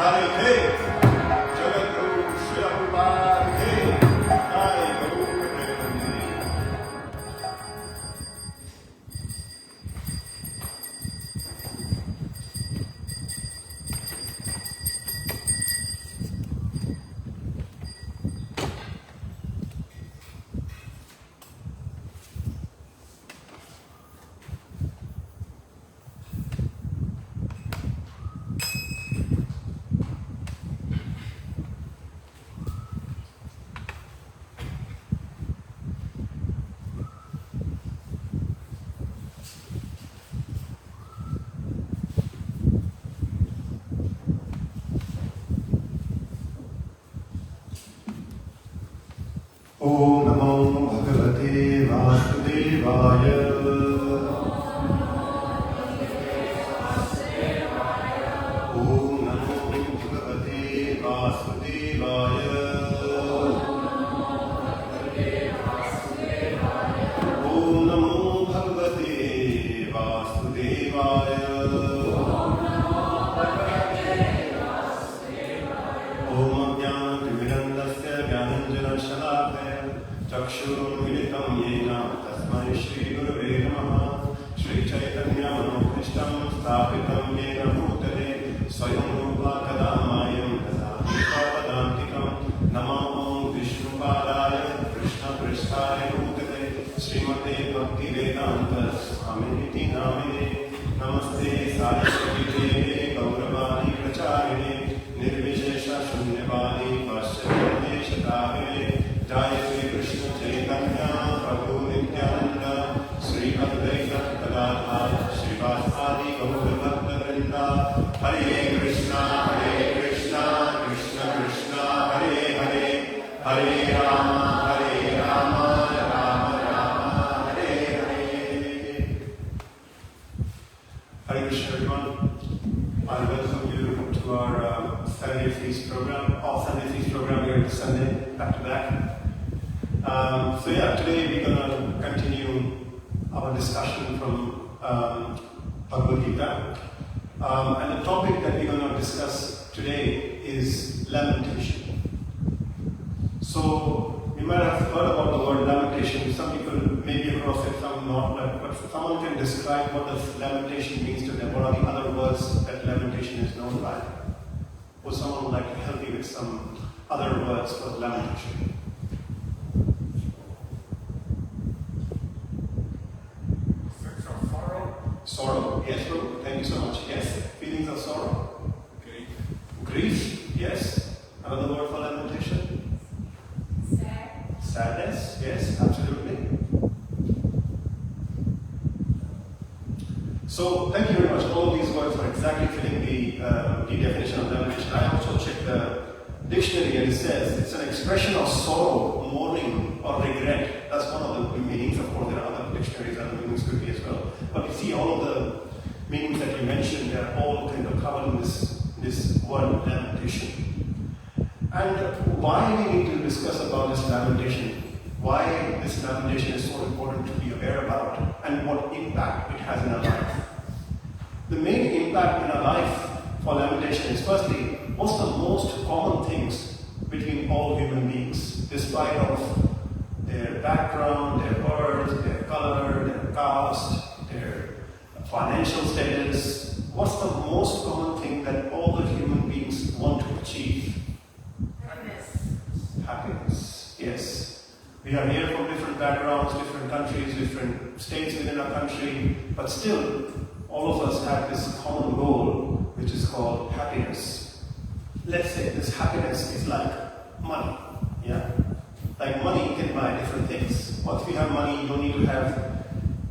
Hare Hare. Jagadguru Sri Prabhupada Ki Jai. Guru Premanandi. Om Namo Bhagavate Vasudevaya. Om Namo Bhagavate Vasudevaya. Om Namo Bhagavate Vasudevaya. Om Jnana-timirandasya Jnananjana-shalakaya Chakshurunmilitam Yena Tasmai Shri Gurave Namaha Shri Chaitanya-Manokristam Sthapitam Yena Bhutale Swayam Rupa Kadamayam Dadami Pavadantikam Namah Vishnupadaya Krishna Prishthaya Bhutale Srimate Bhakti Vedanta Swamiti Namine Namaste Saraswati Deve Gauravani Pracharine Nirvishesha Shunyavani Paschatadeshatavine Jai Sri Krishna Chaitanya Prabhu Nityananda Sri Advaita Gadadhar Srivasadi Gaurabhakta Vrinda Hare Krishna Krishna Krishna Hare Hare Hare Rama Rama Rama Hare Hare. Hare Krishna everyone. I welcome you to our Sunday Feast program, all Sunday Feast program here this Sunday, back to back. Today we're going to continue our discussion from Bhagavad Gita. And the topic that we're going to discuss today is lamentation. So, you might have heard about the word lamentation. Some people may be across it, some not, but if someone can describe what does lamentation means to them, what are the other words that lamentation is known by? Would someone like to help me with some other words for lamentation? Sorrow, yes, Prabhu. Thank you so much. Yes, feelings of sorrow. Grief, yes. Another word for lamentation? Sadness, yes, absolutely. So, thank you very much. All of these words are exactly fitting the definition of lamentation. I also checked the dictionary and it says it's an expression of sorrow, mourning, or regret. That's one of the meanings. Of course, there are other dictionaries, other meanings could be as well. But you see, all of the meanings that you mentioned, they're all kind of covered in this word lamentation. And why we need to discuss about this lamentation, why this lamentation is so important to be aware about, and what impact it has in our life. The main impact in our life for lamentation is, firstly, what's the most common things between all human beings, despite of their background, their birth, their color, their caste, their financial status. What's the most common thing that all the human beings want to achieve? Happiness. Yes. We are here from different backgrounds, different countries, different states within our country, but still, all of us have this common goal, which is called happiness. Let's say this happiness is like money. Yeah. Like money can buy different things. Once we have money, you don't need to have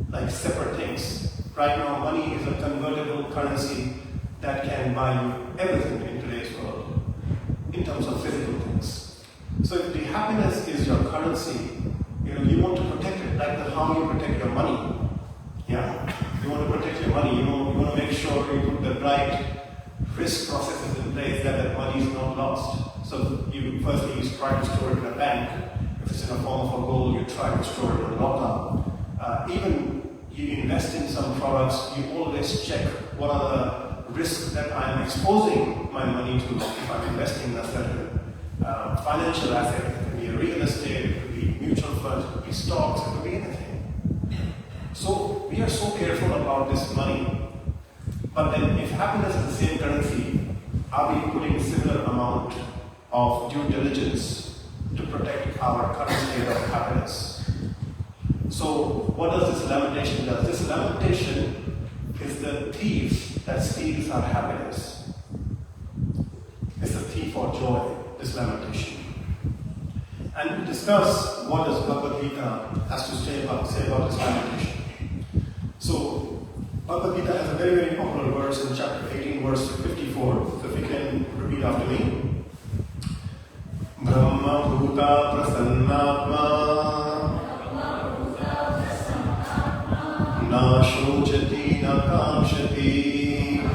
like separate things. Right now, money is a convertible currency that can buy you everything in today's world, in terms of physical things. So if the happiness is your currency, you want to protect it, like how you protect your money. Yeah? You want to protect your money, you want to make sure you put the right risk processes in place that money is not lost. So you firstly try to store it in a bank. If it's in a form of a gold, you try to store it in a lockup. Even you invest in some products, you always check what are risk that I'm exposing my money to if I'm investing in a certain financial asset. It could be a real estate, it could be mutual funds, it could be stocks, it could be anything. So we are so careful about this money. But then if happiness is the same currency, are we putting a similar amount of due diligence to protect our current state of happiness? So what does this lamentation do? This lamentation is the thief that steals our happiness. It's a thief of joy, this lamentation. And we discuss what does Bhagavad Gita has to say about this lamentation. So Bhagavad Gita has a very, very popular verse in chapter 18, verse 54. So if you can repeat after me. Brahma Bhuta Prasannatma Na Shojati Na Kamshati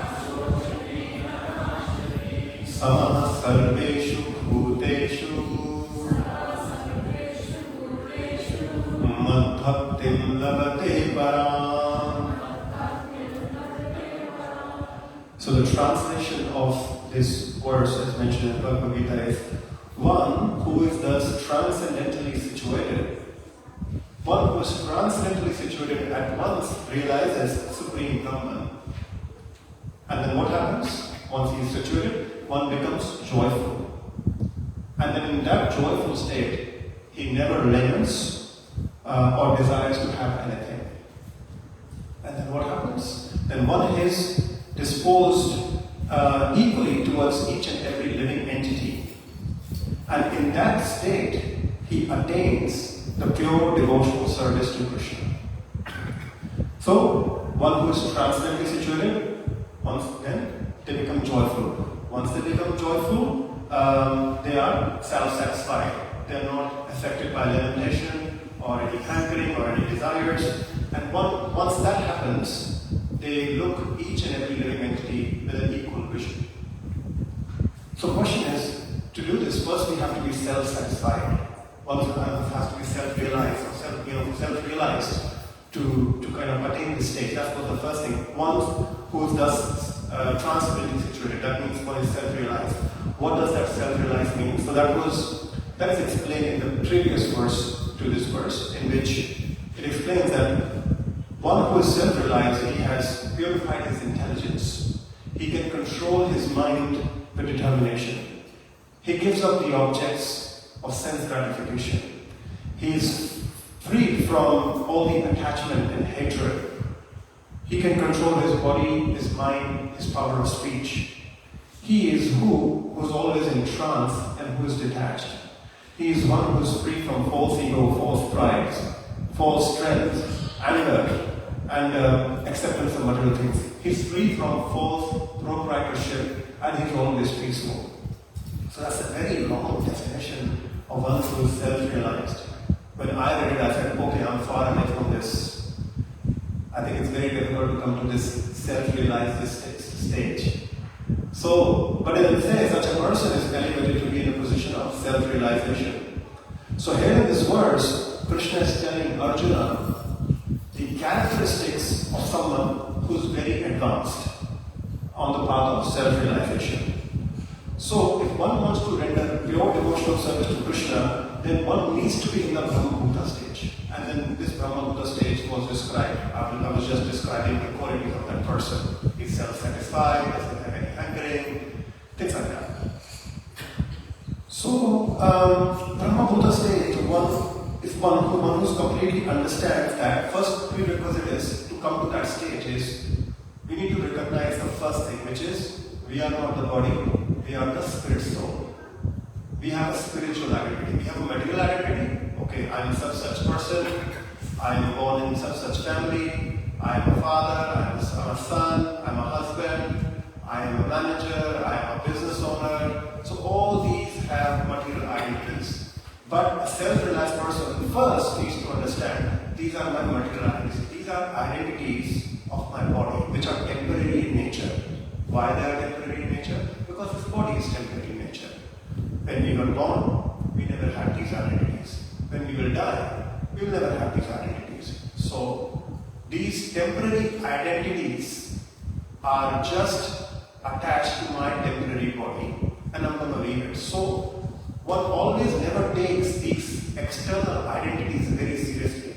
Samah Sarveshu Bhuteshu Madbhaktim Labate Param. So the translation of this verse as mentioned in Bhagavad Gita is one who is thus transcendently situated. One who is transcendently situated at once realizes Supreme Brahman. And then what happens? Once he is situated, one becomes joyful. And then in that joyful state, he never laments or desires to have anything. And then what happens? Then one is disposed equally towards each and every living entity. And in that state, he attains the pure devotional service to Krishna. So, one who is transcendently situated, once then they become joyful. Once they become joyful, they are self-satisfied. They are not affected by lamentation or any hankering or any desires. And once that happens, they look each and every living entity with an equal vision. So the question is, to do this, first we have to be self-satisfied. One has to be self-realized or self-realized to kind of attain this state. That was the first thing. One who is thus transcendently situated, that means one is self-realized. What does that self-realized mean? So that is explained in the previous verse to this verse, in which it explains that one who is self-realized, he has purified his intelligence. He can control his mind with determination. He gives up the objects of sense gratification. He is free from all the attachment and hatred. He can control his body, his mind, his power of speech. He is who is always in trance and who is detached. He is one who is free from false ego, false pride, false strength, anger, and acceptance of material things. He's free from false proprietorship and he's always peaceful. So that's a very long definition of one who is self-realized. When I read it, I said, okay, I'm far away from this. I think it's very difficult to come to this self-realized stage. So, but it says such a person is elevated to be in a position of self-realization. So here in this verse, Krishna is telling Arjuna the characteristics of someone who is very advanced on the path of self-realization. So, if one wants to render pure devotional service to Krishna, then one needs to be in the Brahma-Bhuta stage. And then this Brahma-Bhuta stage was described. I was just describing the qualities of that person. He's self-satisfied, doesn't have any hankering, things like that. So, Brahma-Bhuta stage is one who completely understands that first prerequisite is to come to that stage is we need to recognize the first thing, which is we are not the body, we are the spirit soul. We have a spiritual identity. We have a material identity. Okay, I am such person. I am born in such family. I am a father. I am a son. I am a husband. I am a manager. I am a business owner. So all these have material identities. But a self-realized person first needs to understand these are my material identities. These are identities of my body, which are temporary in nature. Why they are temporary in nature? Because this body is temporary in nature. When we were born, we never had these identities. When we will die, we will never have these identities. So, these temporary identities are just attached to my temporary body and I'm going to leave it. So one always never takes these external identities very seriously.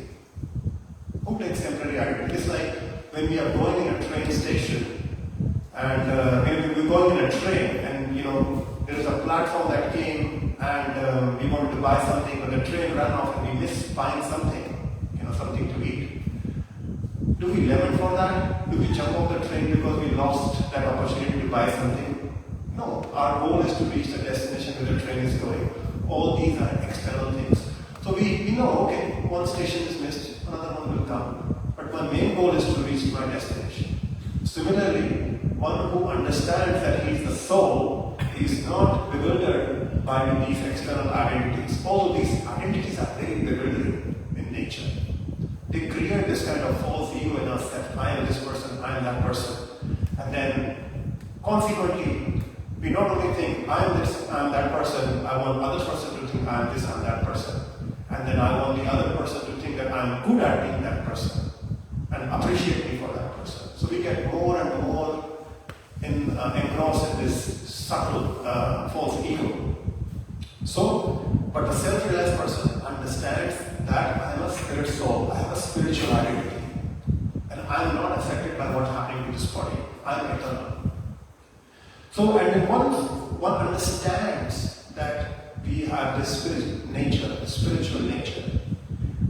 Who takes temporary identity? It's like when we are going in a train station and when we're going in a train and there is a platform that came and we wanted to buy something but the train ran off and we missed buying something, something to eat. Do we lament for that? Do we jump off the train because we lost that opportunity to buy something? No, our goal is to reach the destination where the train is going. All these are external things. So we know, okay, one station is missed, another one will come. But my main goal is to reach my destination. Similarly, one who understands that he is the soul is not bewildered by these external identities. All these identities are very bewildering in nature. They create this kind of false ego in us that I am this person, I am that person. And then, consequently, we not only think I am this, I am that person, I want other person to think I am this, I am that person. And then I want the other person to think that I am good at being that person and appreciate me for that person. So we get more and more engrossed in this subtle false ego. But the self-realized person understands that I am a spirit soul, I have a spiritual identity, and I am not affected by what's happening to this body. I am eternal. So, and then once one understands that we have this spiritual nature,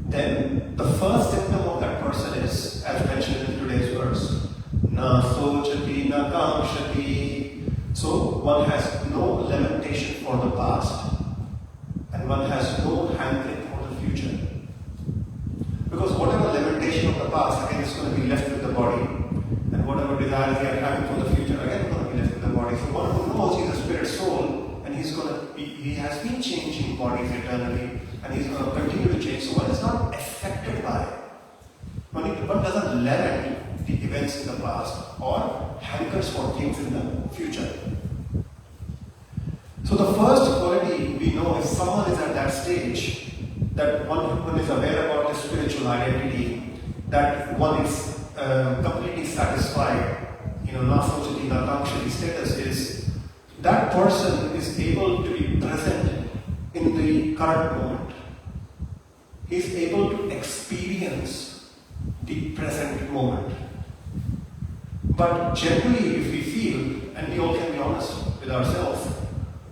then the first symptom of that person is, as mentioned in today's verse, na sochati na kamshati. So one has no lamentation for the past, and one has no hankering for the future. Because whatever lamentation of the past, again, is going to be left with the body, and whatever desires we are having for the future, again, going to be left with the body. So one who knows he's a spirit soul, and he has been changing bodies eternally, and he's going to continue to change. So one is not affected by it. One doesn't lament the events in the past or hankers for things in the future. So the first quality we know if someone is at that stage, that one is aware about his spiritual identity, that one is completely satisfied, nasochati nakamshati status is, that person is able to be present in the current moment. He is able to experience the present moment. But generally, if we feel, and we all can be honest with ourselves,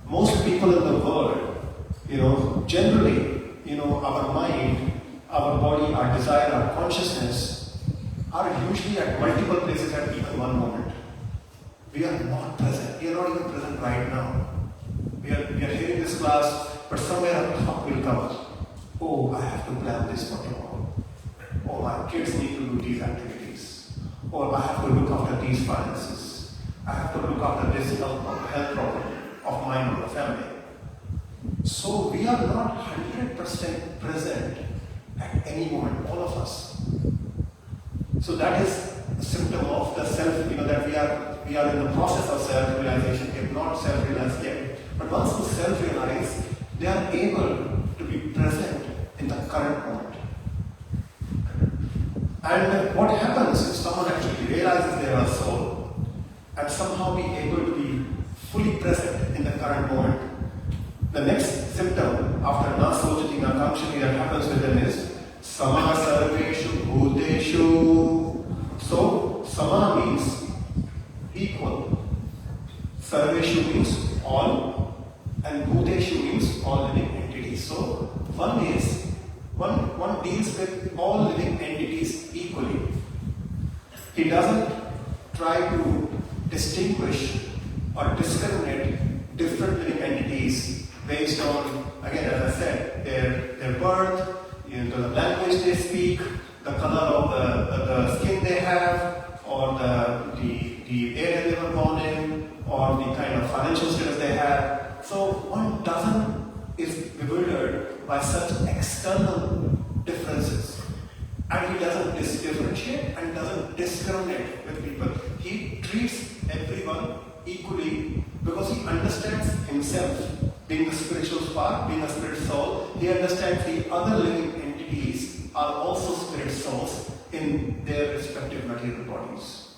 most people in the world, generally, our mind, our body, our desire, our consciousness are usually at multiple places at even one moment. We are not present. We are not even present right now. We are hearing this class, but somewhere a thought will come. Oh, I have to plan this for tomorrow. Oh, my kids need to do these activities. Or I have to look after these finances. I have to look after this health problem of mine or the family. So we are not 100% present at any moment, all of us. So that is a symptom of the self, that we are in the process of self-realization, yet not self-realized yet. But once we self-realize, they are able to be present in the current moment. And what happens if someone actually realizes they are a soul and somehow be able to be fully present in the current moment? The next symptom after nasochati nakamshati that happens with them is sama sarveshu bhuteshu. So sama means equal, sarveshu means all, and bhuteshu means all living entities. So one deals with all living entities equally. He doesn't try to distinguish or discriminate different living entities based on, again, as I said, their birth, the language they speak, the color of the skin they have, or the area they were born in, or the kind of financial status they have. So one is bewildered by such external differences. And he doesn't differentiate and doesn't discriminate with people. He treats everyone equally because he understands himself. Being a spiritual spark, being a spirit soul, he understands the other living entities are also spirit souls in their respective material bodies.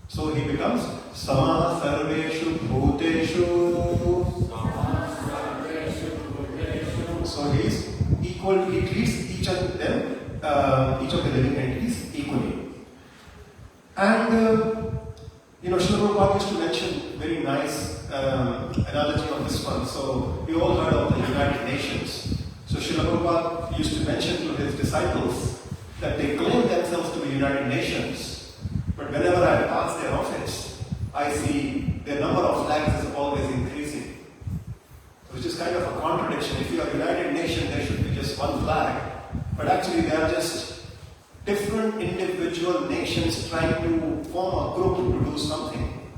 So he becomes Sama Sarveshu Bhuteshu. So he is equal, he treats each of them, each of the living entities equally. And Srila Prabhupada used to mention very nice analogy on this one. So we all heard of the United Nations. So Srila Prabhupada used to mention to his disciples that they claim themselves to be United Nations, but whenever I pass their office, I see the number of flags is always increasing. Which is kind of a contradiction. If you are United Nations, there should be just one flag, but actually they are just different individual nations trying to form a group to do something.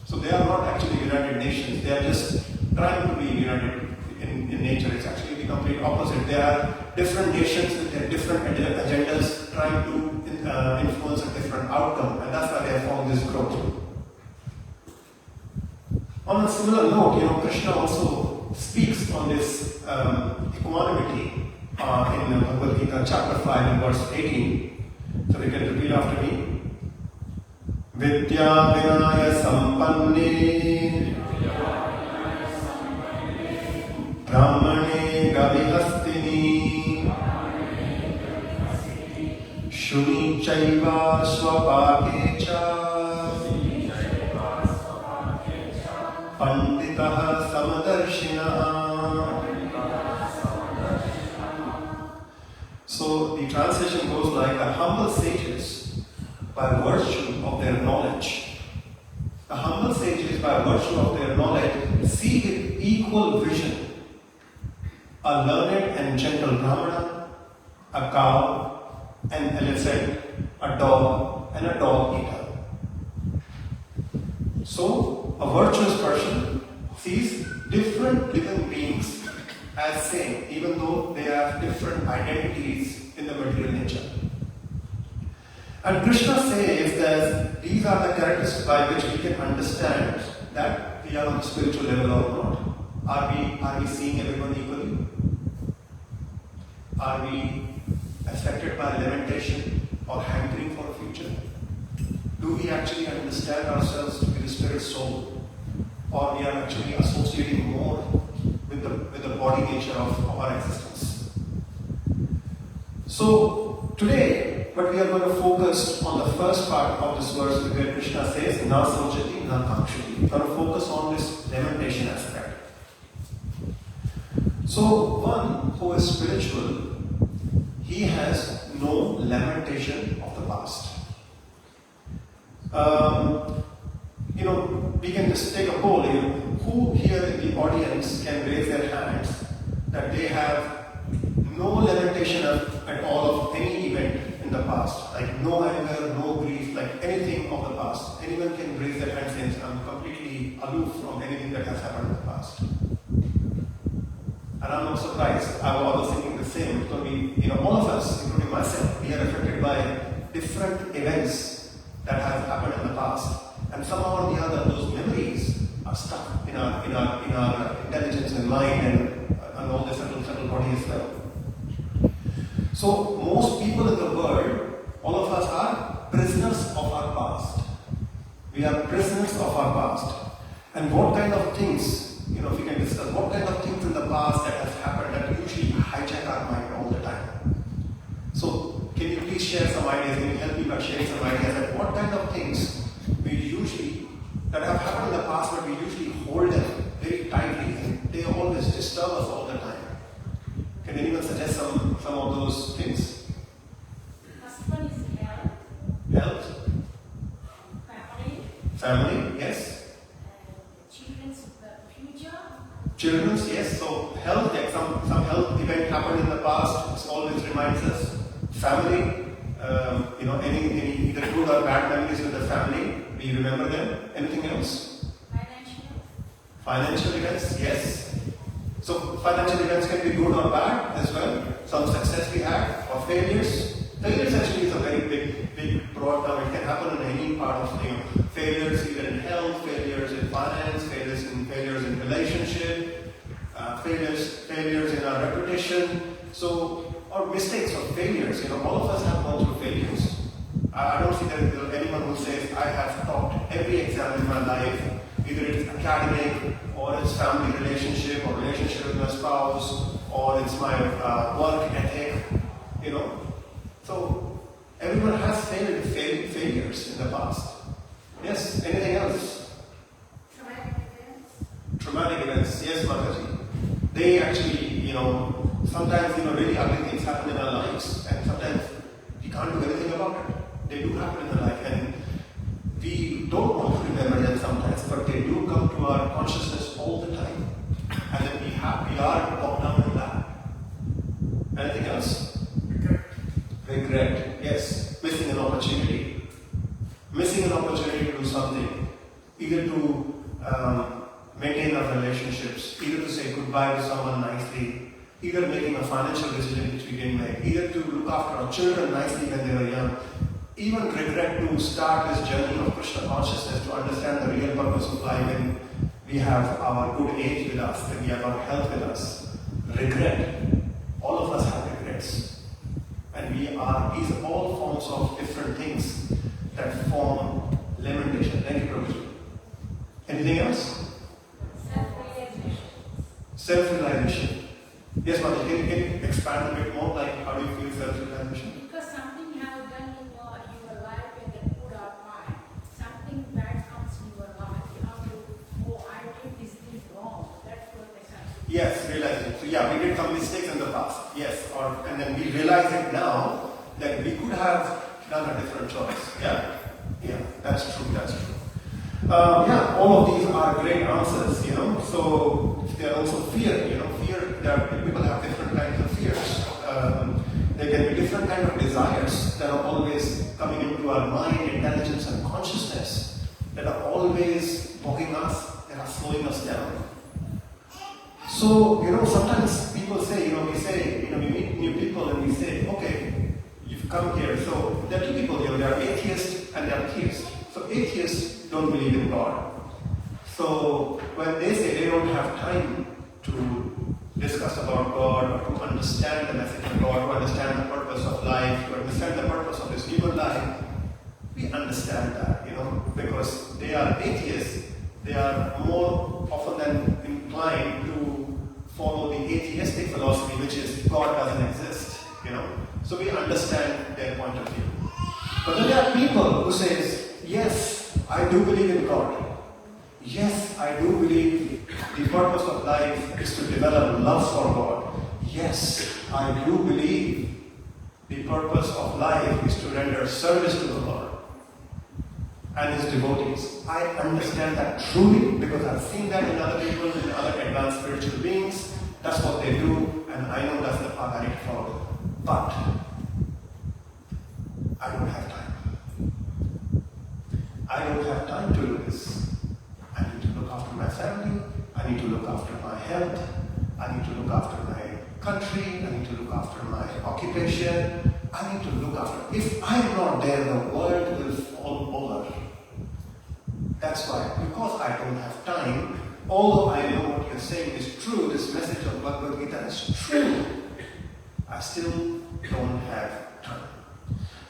So they are not actually United Nations, they are just trying to be united in nature. It's actually the complete opposite. There are different nations with their different agendas trying to influence a different outcome, and that's why they have formed this group. On a similar note, Krishna also speaks on this equanimity in Bhagavad Gita chapter 5 and verse 18. So we can repeat after me. Vidya vinaya sampanne brahmane gavihastini shuni chaiva swapakecha panditaha samadarshina. So the translation goes like, the humble sages, by virtue of their knowledge, the humble sages, by virtue of their knowledge, see with equal vision a learned and gentle Brahmana, a cow, an elephant, a dog, and a dog eater. So, a virtuous person sees different living beings as same, even though they have different identities in the material nature. And Krishna says that these are the characteristics by which we can understand that we are on the spiritual level or not. Are we seeing everyone equally? Are we affected by lamentation or hankering for a future? Do we actually understand ourselves to be the spirit soul? Or we are actually associating more with the body nature of our existence? So today, but we are going to focus on the first part of this verse where Krishna says, Na samjati, na kamshati. We are going to focus on this lamentation aspect. So one who is spiritual, he has no lamentation of the past. We can just take a poll. Who here in the audience can raise their hands that they have no lamentation at all of any event in the past, like no anger, no grief, like anything of the past? Anyone can raise their hand saying, I'm completely aloof from anything that has happened in the past. And I'm not surprised. I was thinking the same. Because all of us, including myself, we are affected by different events that have happened in the past. And somehow or the other, those memories are stuck in our intelligence and mind and all the subtle body as well. So most people in the world, all of us are prisoners of our past. We are prisoners of our past. And what kind of things, if we can discuss, what kind of things in the past that has happened that usually hijack our mind all the time? So can you please share some ideas? Can you help me by sharing some ideas that what kind of things that have happened in the past, but we usually hold them very tightly and they always disturb us all the time? Can anyone suggest some of those things? First one is health. Health. Family, yes. Children's future. Children's, yes. So health, like some health event happened in the past, it always reminds us. Family, any either good or bad memories with the family, we remember them. Anything else? Financial events, yes. So financial events can be good or bad as well. Some success we had or failures. Failures actually is a very big broad term. It can happen in any part of failures, either in health, failures in finance, failures in relationship, failures in our reputation. So, or mistakes or failures. All of us have gone through failures. I don't see that anyone who says, I have topped every exam in my life, either it's academic, or it's family relationship, or relationship with my spouse, or it's my work ethic, you know. So everyone has failures in the past. Yes, anything else? Traumatic events, yes, Mataji. They actually, you know, sometimes, you know, really ugly things happen in our lives, and sometimes we can't do anything about it. They do happen in our life, and we don't want to remember them sometimes, but they do come to our consciousness all the time. And then we are bogged down in that. Anything else? Regret, yes. Missing an opportunity. Missing an opportunity to do something. Either to maintain our relationships, either to say goodbye to someone nicely, either making a financial decision which we didn't make, either to look after our children nicely when they were young, even regret to start this journey of Krishna consciousness, to understand the real purpose of life when we have our good age with us, when we have our health with us. Regret. All of us have regrets. And these are all forms of different things that form lamentation. Thank you, Prabhuji. Anything else? Self-realization. Yes, Mother, can you expand a bit more? Like, how do you feel self-realization? Because something you have done in your life and then put out mind, something bad comes in your life. You have to, I did this thing wrong. That's what they say. Yes, realizing. So yeah, we did some mistakes in the past. Yes, and then we realize it now that we could have done a different choice. Yeah, that's true. Yeah, all of these are great answers, you know. So there are also fear, you know, people have different kinds of fears. There can be different kinds of desires that are always coming into our mind, intelligence and consciousness, that are always bogging us, that are slowing us down. So, you know, sometimes people say, we meet new people and we say, okay, you've come here. So there are two people here, there are atheists and there are theists. So atheists don't believe in God. So when they say they don't have time to discuss about God or to understand the message of God, to understand the purpose of life, to understand the purpose of this human life, we understand that, you know, because they are atheists. They are more often than inclined to follow the atheistic philosophy, which is God doesn't exist, you know. So we understand their point of view. But then there are people who says, yes, I do believe in God. Yes, I do believe the purpose of life is to develop love for God. Yes, I do believe the purpose of life is to render service to the Lord and His devotees. I understand that truly because I've seen that in other people, in other advanced spiritual beings. That's what they do, and I know that's the path I need to follow. But I don't have time. I don't have time to do this. I need to look after my family. I need to look after my health. I need to look after my country. I need to look after my occupation. I need to look after. If I'm not there, the world will fall over. That's why, because I don't have time, although I know what you're saying is true, this message of Bhagavad Gita is true, I still don't have time.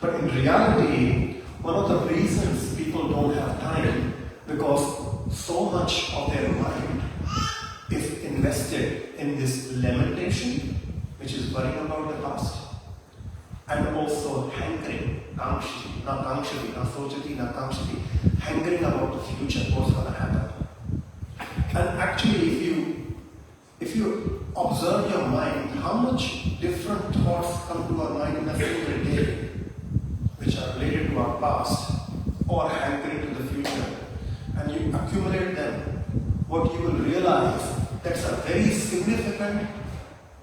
But in reality, one of the reasons people don't have time, because so much of their mind is invested in this lamentation, which is worrying about the past, and also hankering, hankering about the future, what's going to happen. And actually, if you observe your mind, how much different thoughts come to our mind in a single day, which are related to our past or hankering to the future, and you accumulate them, what you will realize, that's a very significant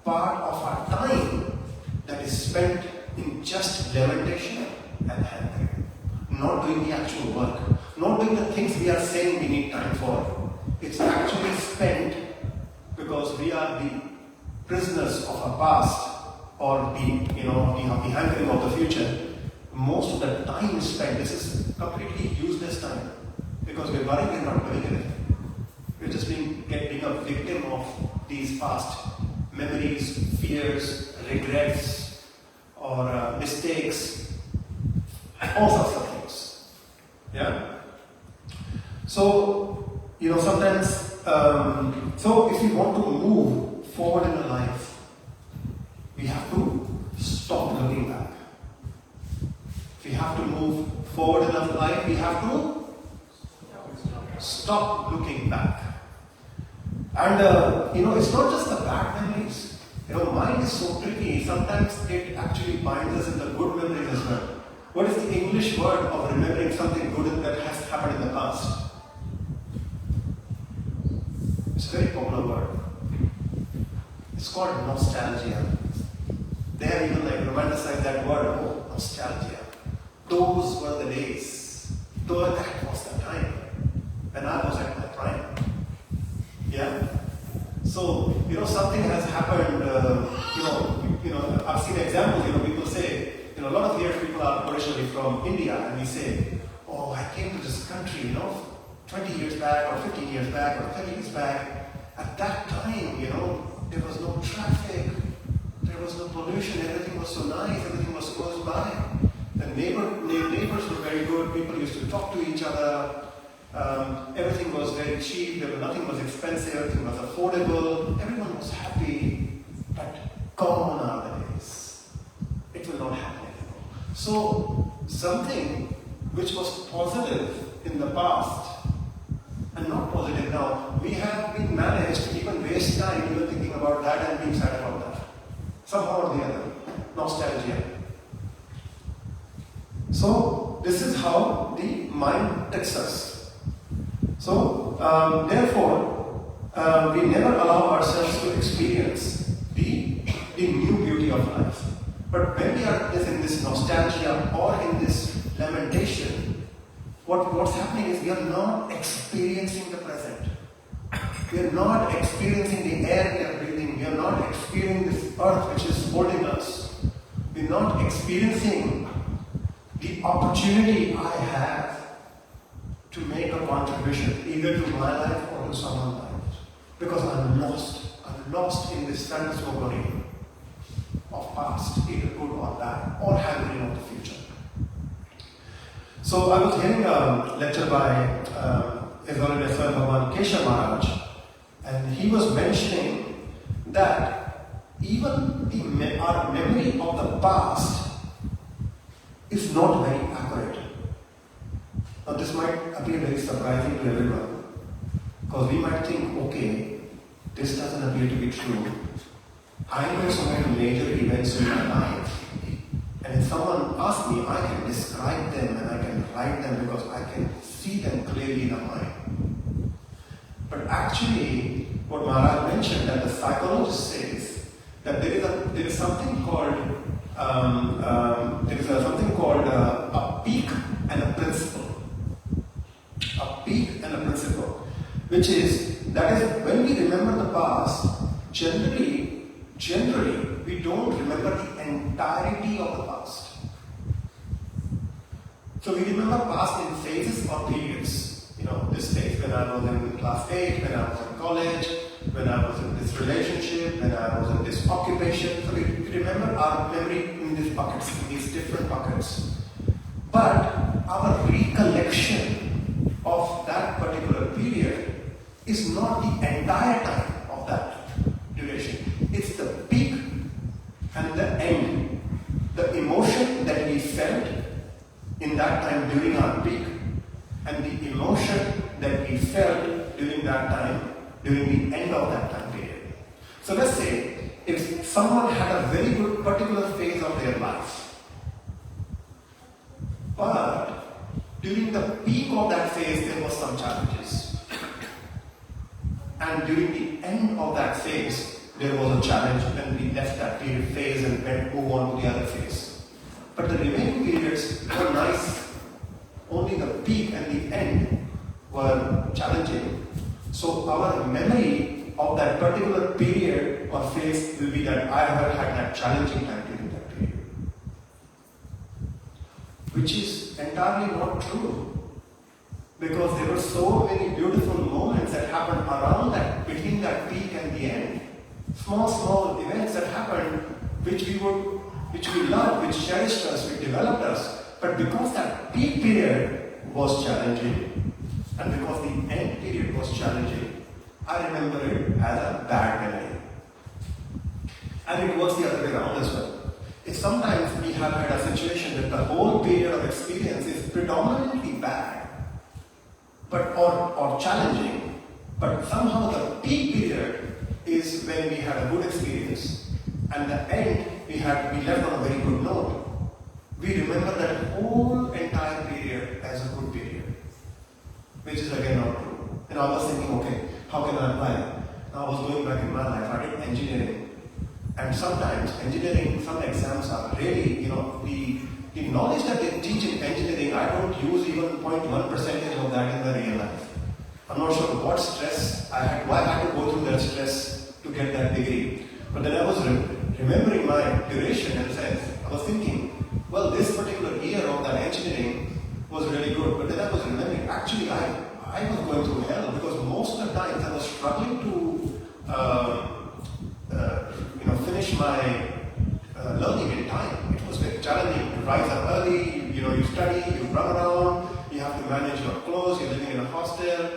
part of our time that is spent in just lamentation and hankering, not doing the actual work, not doing the things we are saying we need time for. It's actually spent because we are the prisoners of our past or the hankering of the future. Most of the time is spent. This is completely useless time because we're worrying we're not doing anything. We're just getting a victim of these past memories, fears, regrets, or mistakes, all sorts of things. Yeah? So, sometimes, so if we want to move forward in our life, we have to stop looking back. If we have to move forward in our life, we have to stop looking back. And, it's not just the bad memories. Mind is so tricky. Sometimes it actually binds us in the good memories as well. What is the English word of remembering something good that has happened in the past? It's a very popular word. It's called nostalgia. They have even romanticized that word. Oh, nostalgia. Those were the days. That was the time when I was at my prime. Yeah? So, something has happened, I've seen examples, people say, a lot of here people are originally from India, and we say, oh, I came to this country, 20 years back, or 15 years back, or 30 years back. At that time, there was no traffic, there was no pollution, everything was so nice, everything was close by. The neighbors were very good, people used to talk to each other. Everything was very cheap, nothing was expensive, everything was affordable, everyone was happy, but gone are the days. It will not happen anymore. So, something which was positive in the past and not positive now, we have been managed to even waste time even thinking about that and being sad about that. Somehow or the other. Nostalgia. So, this is how the mind tricks us. So, therefore, we never allow ourselves to experience the new beauty of life. But when we are in this nostalgia or in this lamentation, what's happening is we are not experiencing the present. We are not experiencing the air we are breathing. We are not experiencing this earth which is holding us. We are not experiencing the opportunity I have to make a contribution either to my life or to someone's life. Because I'm lost in this phantasmagoria of past, either good or bad, or hankering of the future. So I was hearing a lecture by His Holiness Bhagwan Keshav Maharaj, and he was mentioning that even our memory of the past is not very accurate. Now this might appear very surprising to everyone, because we might think, okay, this doesn't appear to be true. I know so many major events in my life, and if someone asks me, I can describe them and I can write them because I can see them clearly in my mind. But actually, what Maharaj mentioned, that the psychologist says that there is something called a peak and a principle. A peak and a principle, which is when we remember the past, generally we don't remember the entirety of the past. So we remember past in phases or periods. This phase when I was in class 8, when I was in college, when I was in this relationship, when I was in this occupation. So we remember our memory in these buckets, in these different buckets. But our recollection of that particular period is not the entire time of that duration. It's the peak and the end. The emotion that we felt in that time during our peak, and the emotion that we felt during that time, during the end of that time period. So let's say, if someone had a very good particular phase of their life, but during the peak of that phase there was some challenges, and during the end of that phase there was a challenge, and we left that period phase and move on to the other phase. But the remaining periods were nice. Only the peak and the end were challenging. So our memory of that particular period or phase will be that I have had that challenging time during that period. Which is entirely not true. Because there were so many beautiful moments that happened around that, between that peak and the end. Small events that happened which we loved, which cherished us, which developed us. But because that peak period was challenging, And because the end period was challenging, I remember it as a bad memory. And it works the other way around as well. If sometimes we have had a situation that the whole period of experience is predominantly bad, or challenging, but somehow the peak period is when we had a good experience, and the end we left on a very good note. We remember that whole entire period as a good period, which is again not true. And I was thinking, okay, how can I apply it? Now I was going back in my life, I did engineering. And sometimes engineering, some exams are really, the knowledge that they teach in engineering, I don't use even 0.1% of that in my real life. I'm not sure what stress I had, why I had to go through that stress to get that degree. But then I was remembering my duration and I was thinking, well, this particular year of that engineering was really good. But then I was remembering, actually I was going through hell because most of the times I was struggling to finish my learning in time. It was very challenging to rise up early, you study, you run around, you have to manage your clothes, you're living in a hostel,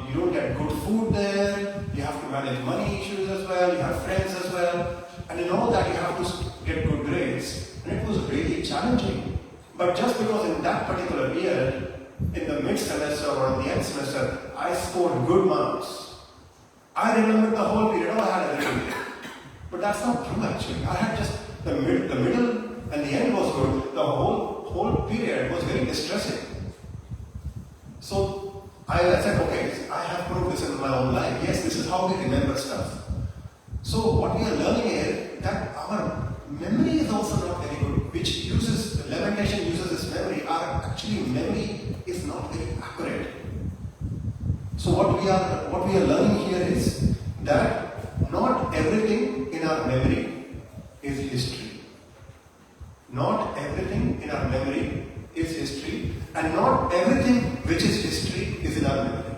you don't get good food there, you have to manage money issues as well, you have friends as well, and in all that you have to get good grades, and it was really challenging. But just because in that particular year, in the mid-semester or in the end semester, I scored good marks, I remembered the whole period, I had a little bit. But that's not true actually. I had just the middle and the end was good. The whole period was very distressing. So I said, okay, I have proved this in my own life. Yes, this is how we remember stuff. So what we are learning is that our memory is also not very good, which lamentation uses this memory. Our actually memory is not very accurate. So what we are learning here is that not everything in our memory is history. Not everything in our memory is history, and not everything which is history is in our memory.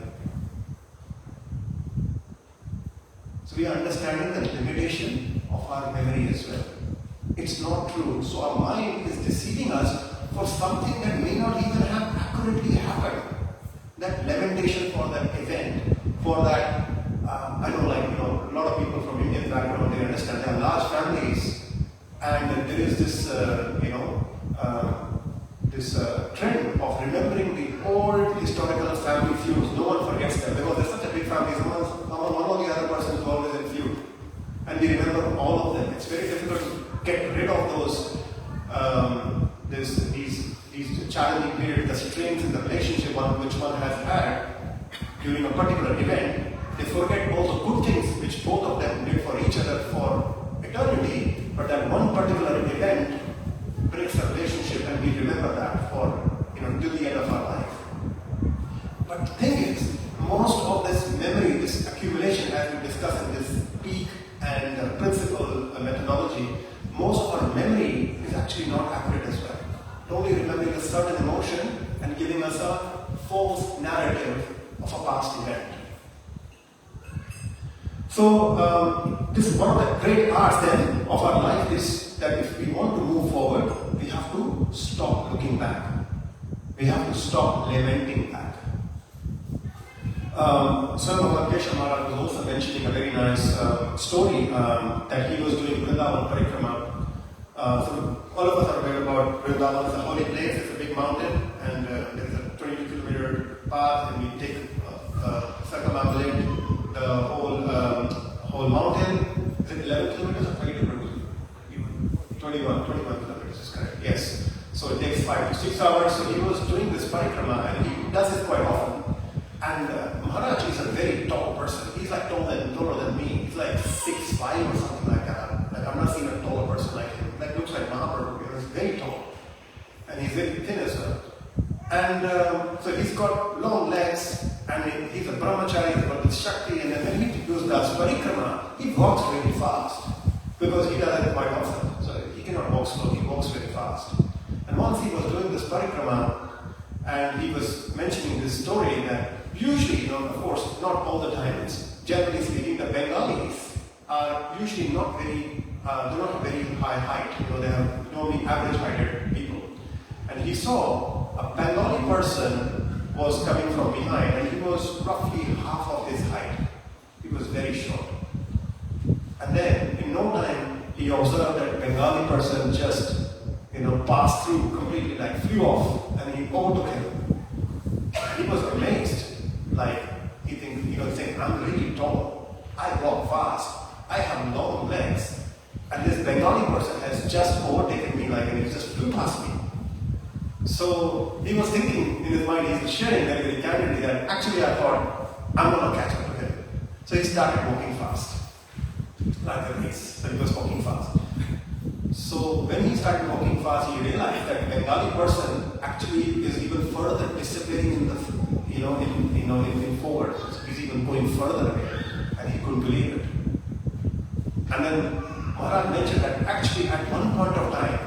So we are understanding the limitation of our memory as well. It's not true. So our mind is deceiving us for something that may not even have accurately happened. That lamentation for that event, for that I know, a lot of people from Indian background, they understand they have large families, and there is this, trend of remembering the old historical family feuds. No one forgets them because there's such a big family. One or the other person is always in feud, and we remember all of them. It's very difficult to get rid of those, these challenging periods, the strains in the relationship which one has had during a particular event. They forget all the good things which both of them did for each other for eternity, but that one particular event breaks the relationship and we remember that for till the end of our life. But the thing is, most of this memory, this accumulation, as we discussed in this peak and principle methodology, most of our memory is actually not accurate as well. Only remembering a certain emotion and giving us a false narrative of a past event. So, this is one of the great arts then of our life is that if we want to move forward, we have to stop looking back. We have to stop lamenting back. Swami Maharaj was also mentioning a very nice story that he was doing Vrindavan Parikrama. So all of us are aware about Vrindavan. It's a holy place, it's a big mountain, and there is a 22-kilometer path, and we take circumambulate the whole mountain. Is it 11 kilometers or 22 kilometers? 21 kilometers is correct, yes. So it takes 5 to 6 hours. So he was doing this parikrama, and he does it quite often. And Maharaj is a very tall person. He's like taller than me. He's like 6'5" or something like that. Like I've not seen a taller person like him. That looks like Mahaprabhu. He's very tall. And he's very thin as well. And so he's got long legs, and he's a brahmachari, he's got this Shakti, and then when he does parikrama, he walks really fast. Because he does it quite often. So he cannot walk slow, he walks very fast. And once he was doing this parikrama, and he was mentioning this story that usually, of course, not all the time, it's generally speaking, the Bengalis are usually not very, they're not a very high height. They are normally average heighted people. And he saw a Bengali person was coming from behind, and he was roughly half of his height. He was very short. And then, in no time, he observed that Bengali person just, passed through completely, like flew off, and he overtook him. He was amazed. Like, he was saying, I'm really tall. I walk fast. I have long legs. And this Bengali person has just overtaken me, and he just flew past me. So he was thinking in his mind, he's sharing very candidly that actually I thought, I'm going to catch up to him. So he started walking fast, like a race. So he was walking fast. So when he started walking fast, he realized that the Bengali person actually is even further disappearing in forward. So he's even going further away, and he couldn't believe it. And then Maharaj mentioned that actually at one point of time,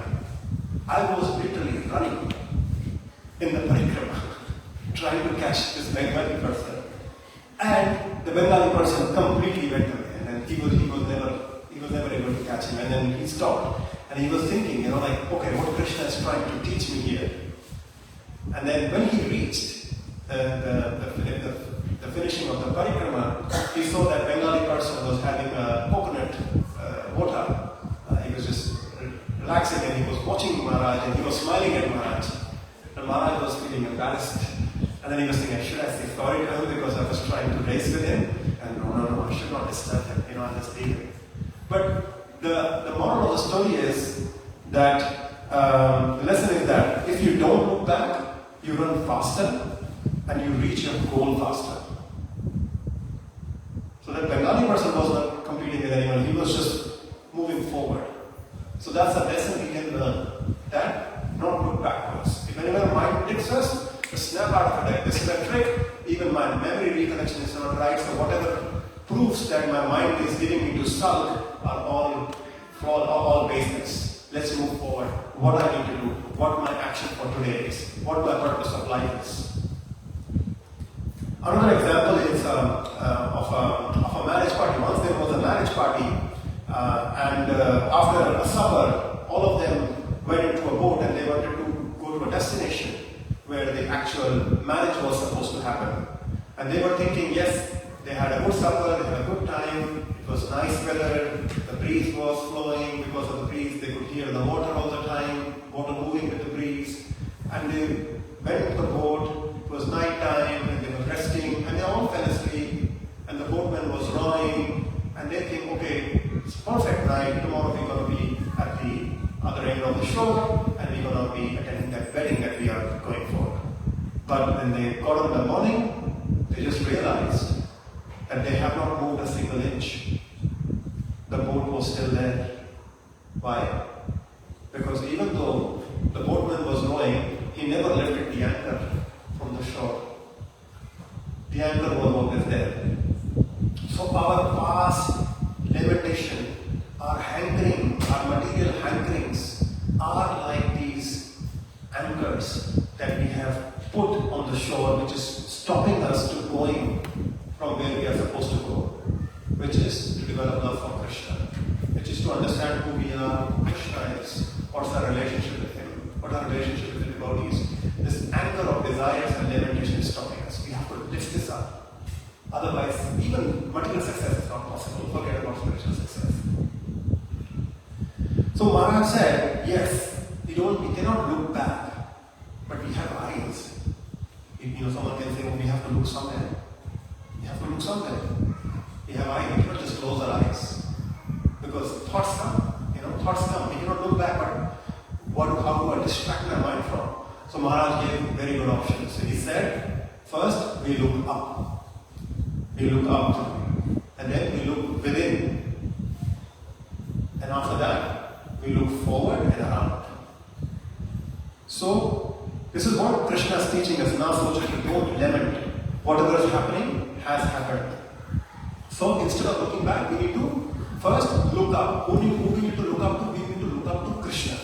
I was literally running in the parikrama, trying to catch this Bengali person. And the Bengali person completely went away, and then he was never able to catch him. And then he stopped, and he was thinking, okay, what Krishna is trying to teach me here. And then when he reached the finishing of the parikrama, he saw that Bengali person was having a coconut water. He was just relaxing, and he was watching Maharaj, and he was smiling at Maharaj. And Maharaj was feeling embarrassed. And then he was thinking, should I say sorry to him because I was trying to race with him? And no, I should not disturb him, I just leave him. But the moral of the story is that the lesson is that if you don't look back, you run faster and you reach your goal faster. So that Bengali person was not competing with anyone, he was just moving forward. So that's a lesson we can learn, that not look backwards. If anyone mind takes us, just snap out of it. This is a trick. Even my memory recollection is not right, so whatever proofs that my mind is giving me to sulk are all baseless. Let's move forward. What I need to do, what my action for today is, what my purpose of life is. Another example is of a marriage party. Once there was a marriage party, and after a supper, all of them went into a boat and they wanted to go to a destination where the actual marriage was supposed to happen. And they were thinking, yes, they had a good supper, they had a good time, it was nice weather, the breeze was flowing. Because of the breeze, they could hear the water all the time, water moving with the breeze. And they went to the boat, it was night time, and they were resting, and they all fell asleep, and the boatman was rowing, and they think, okay, it's perfect night, tomorrow we're going to be at the other end of the shore, and we're going to be attending that wedding that we are going for. But when they got up in the morning, they just realized that they have not moved a single inch. The boat was still there. Why? Because even though the boatman was rowing, he never lifted the anchor from the shore. The anchor was always there. So our past limitation, our hankering, our material hankerings are like these anchors that we have put on the shore, which is stopping us to going from where we are supposed to go, which is to develop love for Krishna, which is to understand who we are, who Krishna is, what's our relationship with Him, what's our relationship with the devotees. This anchor of desires and limitation is stopping us. We have to lift this up. Otherwise, even material success is not possible. Forget about spiritual success. So Maharaj said, yes, we cannot look back, but we have eyes. Someone can say, oh, we have to look somewhere. We have to look somewhere. We have eyes. We cannot just close our eyes. Because thoughts come. Thoughts come. We cannot look back, but how do I distract my mind from? So Maharaj gave very good options. So he said, first we look up. We look up. And then we look within. And after that, we look forward and around. So, this is what Krishna is teaching us now, so that we don't lament. Whatever is happening has happened. So instead of looking back, we need to first look up. Who we need to look up to? We need to look up to Krishna.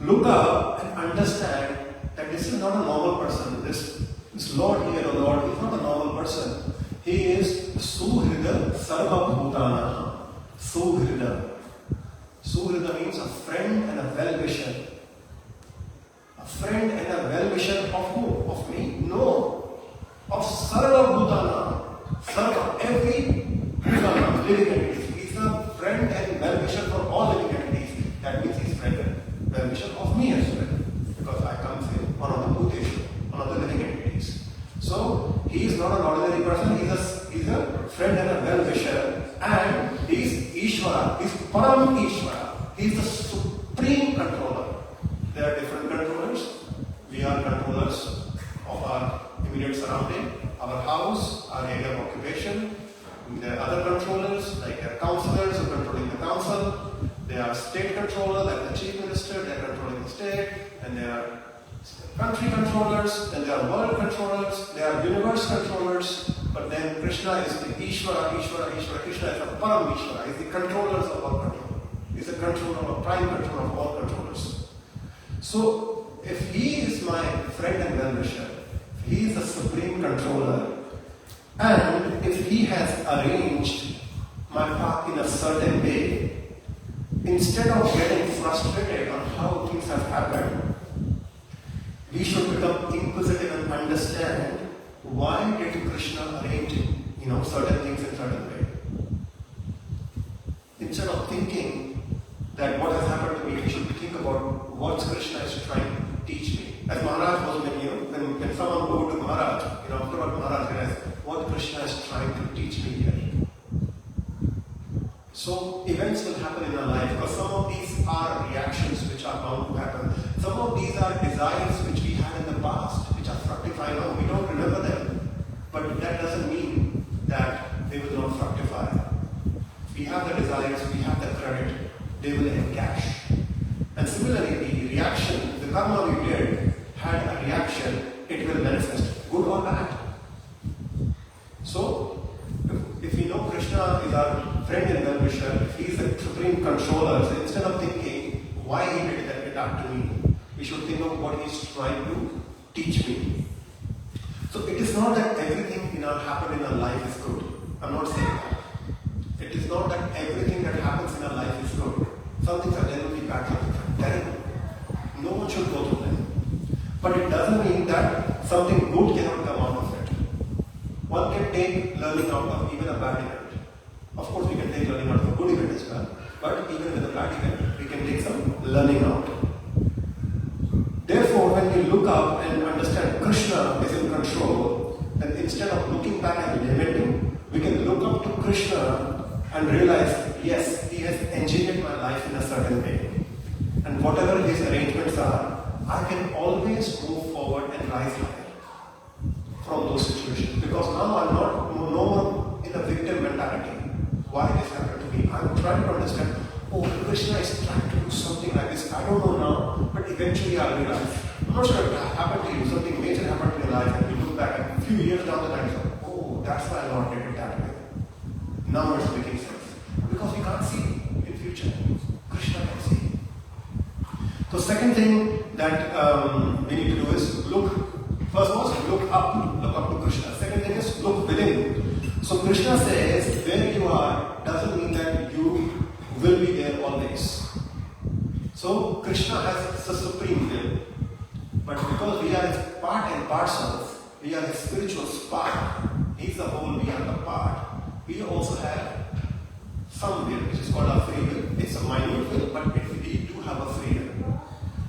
Look up and understand that this is not a normal person. This Lord here, or Lord, is not a normal person. He is Suhrida Sarva Bhutana. Suhrida. Suhrida means a friend and a well-wisher. A friend and a well-wisher of who? Of me? No. not an ordinary person, he's a friend and a well-wisher, and he's Ishvara, he's Param Ishvara, he's the supreme controller. There are different controllers. We are controllers of our immediate surrounding, our house, our area of occupation. There are other controllers, like there are counselors who are controlling the council. There are state controllers, like the chief minister, they are controlling the state. And there are country controllers, then there are world controllers, there are universe controllers. But then Krishna is the Ishvara. Krishna is the Param Ishvara. He is the controllers of all control. He is the controller of prime controller of all controllers. So, if he is my friend and well-wisher, if he is the supreme controller, and if he has arranged my path in a certain way, instead of getting frustrated on how things have happened, we should become inquisitive and understand why did Krishna arrange certain things in certain way. Instead of thinking that what has happened to me, we should think about what Krishna is trying to teach me. As Maharaj was when someone go to Maharaj, after what Maharaj realized, what Krishna is trying to teach me here. So events will happen in our life, because some of these are reactions which are bound to happen. Some of these are desires which we had in the past, which are fructifying now. We don't remember them. But that doesn't mean that they will not fructify. We have the desires, we have the credit, they will encash. And similarly, the reaction, the karma we did had a reaction, it will manifest, good or bad. So, if we know Krishna is our friend and well-wisher, if he is the supreme controller, so instead of thinking why he did it up to me, we should think of what he is trying to teach me. So it is not that everything happened in our life is good. I'm not saying that. It is not that everything that happens in our life is good. Some things are generally bad, some things are terrible. No one should go through them. But it doesn't mean that something good cannot come out of it. One can take learning out of even a bad event. Of course, we can take learning out of a good event as well. But even with a bad event, we can take some learning out. Therefore, when we look up and understand Krishna is in control, then instead of looking back and lamenting, we can look up to Krishna and realize, yes, he has engineered my life in a certain way. And whatever his arrangements are, I can always move forward and rise higher from those situations. Because now I'm no more in a victim mentality. Why this happened to me? I'm trying to understand, Krishna is trying to do something like this. I don't know now, but eventually I'll realize. I'm not sure if it happened to you, something major happened in your life, and you look back a few years down the line and say, that's why Lord did it that way. Now it's making sense. Because we can't see in future. Krishna can see. So second thing that we need to do is look. First was look up to Krishna. Second thing is look within. So Krishna says, where you are doesn't mean that you will be there always. So Krishna has the supreme will. But because we are his part and parcels, we are his spiritual spark. He's the whole, we are the part. We also have some will, which is called our free will. It's a minute will, but we do have a free will.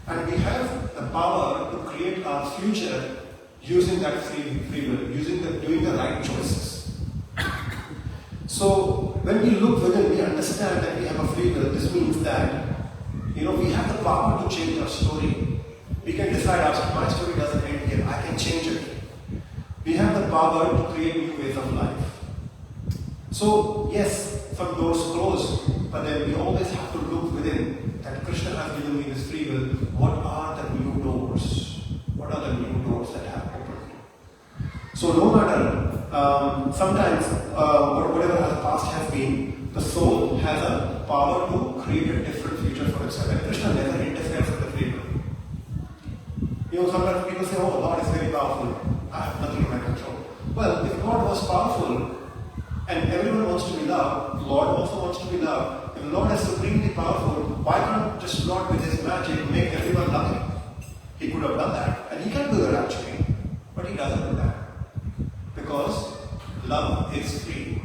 And we have the power to create our future using that free will, doing the right choices. So when we look within, we understand that we have a free will. This means that we have the power to change our story. We can decide my story doesn't end here. I can change it. We have the power to create new ways of life. So yes, some doors close, but then we always have to look within. That Krishna has given me this free will. What are the new doors? What are the new doors that have opened? So no matter, sometimes whatever the past has been, the soul has a power to create a different future for itself. And Krishna never interferes with the free will. Sometimes people say, God is very powerful. I have nothing in my control. Well, if God was powerful and everyone wants to be loved, Lord also wants to be loved. If Lord is supremely powerful, why can't just Lord with his magic make everyone love him? He could have done that. And he can do that actually. But he doesn't do that. Because love is free.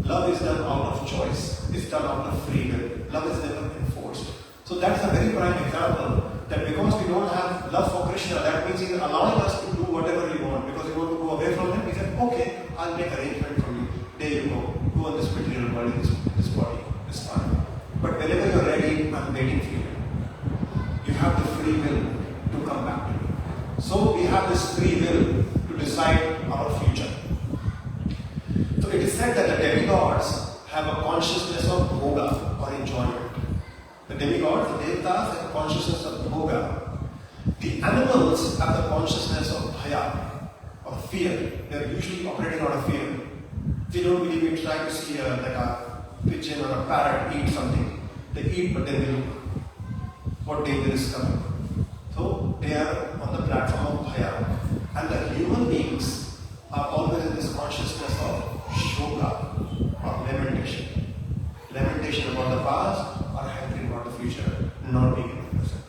Love is done out of choice. It's done out of free will. Love is never enforced. So that's a very prime example that because we don't have love for Krishna, that means he's allowing us to do whatever we want because we want to go away from him. okay, I'll make arrangement for you. There you go. Go on this material body, this body. It's fine. But whenever you're ready, I'm waiting for you. You have the free will to come back to me. So we have this free will to decide our future. So it is said that the demigods have a consciousness of bhoga or enjoyment. The demigods, the devatas, have a consciousness of bhoga. The animals have the consciousness of bhaya or fear. They are usually operating out of fear. If you don't believe me, try to see like a pigeon or a parrot eat something. They eat, but then they look what danger is coming. So they are on the platform of bhaya. And the human beings are always in this consciousness of shoga or lamentation. Lamentation about the past or hankering about the future, not being in the present.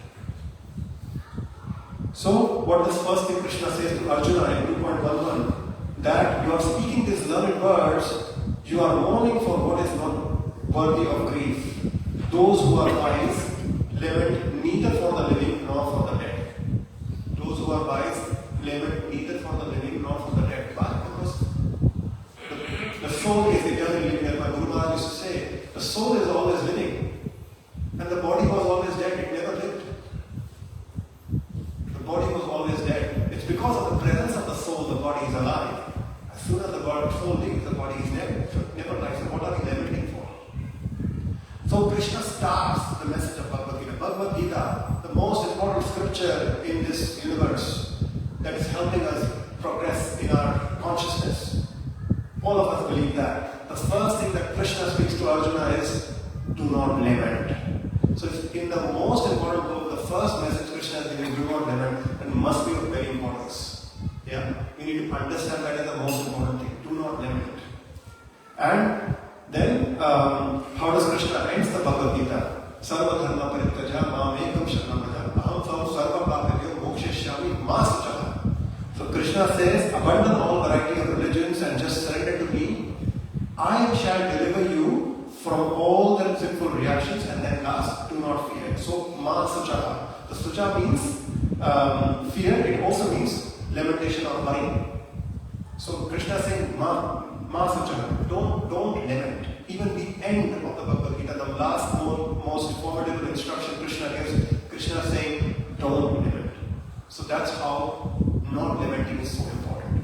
So what does first thing Krishna says to Arjuna in 2.11? That you are speaking these learned words, you are mourning for what is not worthy of grief. Those who are wise lament neither for the living nor for the dead. Those who are wise lament neither for the living nor for the dead. Why? Because the soul is eternally living. As my Guru Maharaj used to say, the soul is always living. And the body was always dead, it never lived. The body was always dead. It's because of the presence of the soul, the body is alive. As soon as the soul leaves, the body is dead. So it never lives. So what are we lamenting for? So Krishna starts the message of Bhagavad Gita. Bhagavad Gita, the most important scripture in this universe that is helping us progress in our consciousness. All of us believe that. The first thing that Krishna speaks to Arjuna is, do not lament. So in the most important book, the first message Krishna is giving, do not lament, and must be of very importance. Yeah? We need to understand that is the most important thing. Do not lament. And then, how does Krishna ends the Bhagavad Gita? Sarva dharma parityaja mamekam sharanam vraja aham sarva bhakavyo mokshishyami ma suchaha. So Krishna says, abandon all variety of religions and just surrender to me. I shall deliver you from all the sinful reactions, and then last, do not fear. So ma suchaha. The sucha means fear. It also means lamentation or worrying. So Krishna is saying, ma suchaha. Don't lament. Even the end of the Bhagavad Gita, the last most informative instruction Krishna gives, Krishna is saying, don't lament. So that's how not lamenting is so important.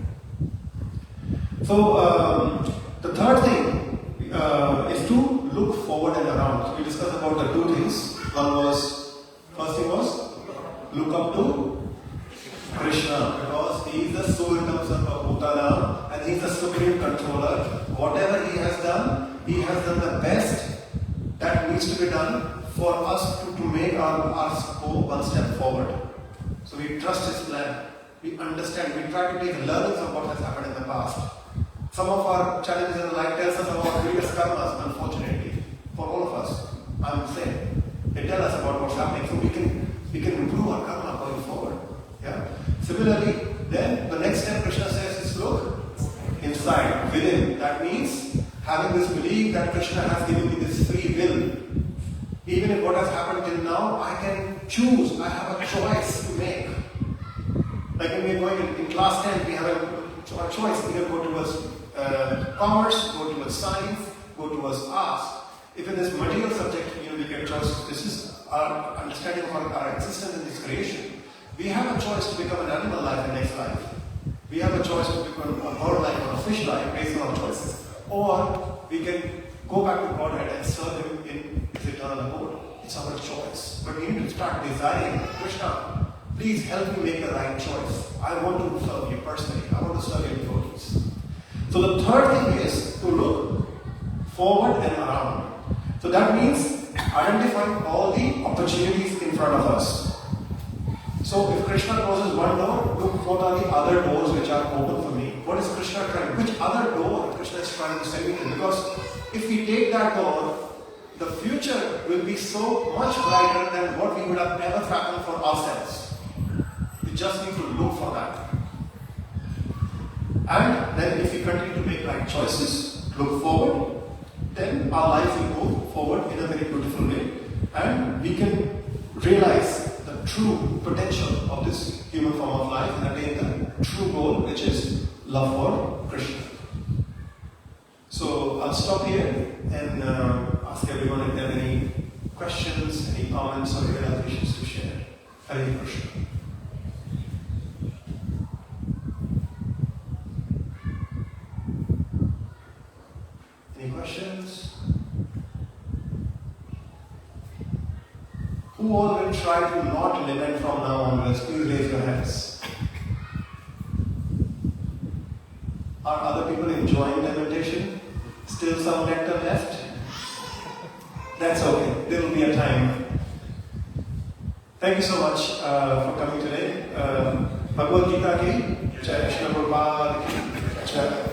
So the third thing is to look forward and around. We discussed about the two things. First thing was, look up to Krishna, because he is the Suvrtam Sarva Bhutana and he is the supreme controller. Whatever he has done the best that needs to be done for us to make our go one step forward. So we trust his plan. We understand. We try to take learnings of what has happened in the past. Some of our challenges in life tells us about previous karmas, unfortunately. For all of us, I'm saying. They tell us about what's happening, so we can improve our karma going forward. Yeah. Similarly, then the next step Krishna says is look inside, within. That means having this belief that Krishna has given me this free will. Even if what has happened till now, I can choose. I have a choice to make. Like when we're going in class 10, we have a choice. We can go towards commerce, go towards science, go towards arts. If in this material subject, we get choices. This is our understanding of our existence in this creation. We have a choice to become an animal life in next life. We have a choice to become a bird life or a fish life based on our choices. Or we can go back to Godhead and serve Him in His eternal abode. It's our choice. But we need to start desiring, Krishna, please help me make the right choice. I want to serve you personally. I want to serve your devotees. So the third thing is to look forward and around. So that means identifying all the opportunities in front of us. So if Krishna closes one door, look what are the other doors which are open for me. What is Krishna trying? Which other door Krishna is trying to send me to? Because if we take that door, the future will be so much brighter than what we would have ever fathomed for ourselves. We just need to look for that. And then if we continue to make right choices, look forward, then our life will move forward in a very beautiful way. And we can realize the true potential of this human form of life and attain the true goal, which is love for Krishna. So I'll stop here and ask everyone if they have any questions, any comments, or realizations to share. Hare Krishna. Any questions? Who all will try to not lament from now onwards? Please raise your hands. Are other people enjoying lamentation? Still some nectar left? That's okay. There will be a time. Thank you so much for coming today. Bhagavad Gita ki, Jai Krishna Prabhupada ki, Jai.